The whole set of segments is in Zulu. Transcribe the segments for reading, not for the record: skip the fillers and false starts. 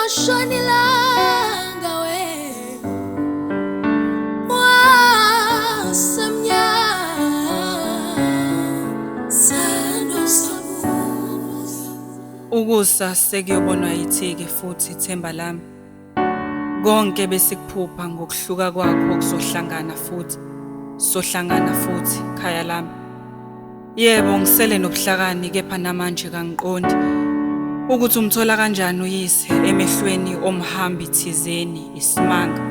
washonilanga we wasemnyama sando sabu Ukusa sekuyobonwa yithike futhi ithemba lami. Konke besikuphupha ngokuhluka kwakho okuzohlangana futhi. Sohlangana futhi khaya lami. Yebo ngisele nobuhlakani kepha namanje kangiqondi ukuthi umthola kanjani uyise emehlweni omhambi thizeni isimanga.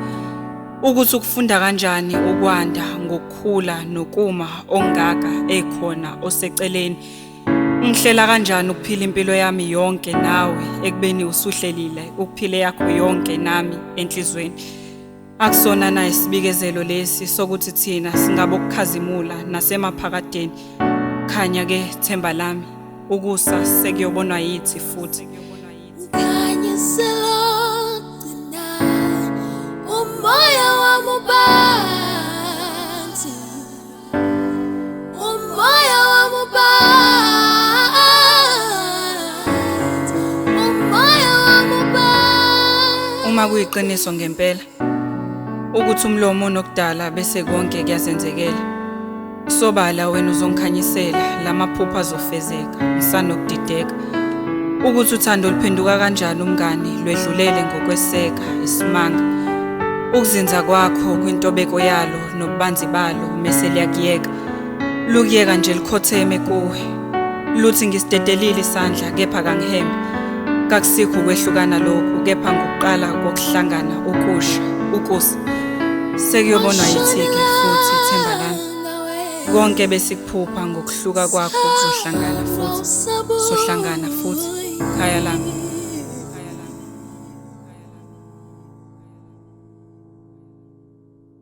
Ukuthi ukufunda kanjani ukwanda ngokukhula nokuma ongaka ekhona oseceleni. Ngihlela kanjani ukuphila impilo yami yonke nawe ekubeni usuhlelile ukuphile yakho yonke nami enhlizweni. Akusona na isibikezelo lesi sokuthi thina singabokukhazimula nasemaphakadeni. Khanya ke themba lami ukusa sekuyobonwa yithi futhi. khanyisela gcina umoya wami ubanzi umoya wami ubanzi umoya wami ubanzi. Uma kuyiqiniso ngempela ukuthi umlomo onokudala bese konke kuyazenzekela. Sobala wena uzongikhanyisela lamaphupho azofezeka ngisanokudideka. Ukuthi uthando luphenduka kanjani umngani lwedlulele ngokweseka isimanga. Ukuzinza kwakho kwintobeko yalo nobubanzi balo mase liyakuyeka. Lukuyeka nje likhotheme kuwe. Luthi ngisidedelile isandla kepha kangihembe. Kakusikho ukwehlukana lokhu kepha ngokuqala kokuhlangana okusha ukusa. Sekuyobonwa yithike futhi ithemba lami. Konke besikuphupha ngokuhluka kwakho kuzohlangana futhi. Sohlangana futhi khaya lami.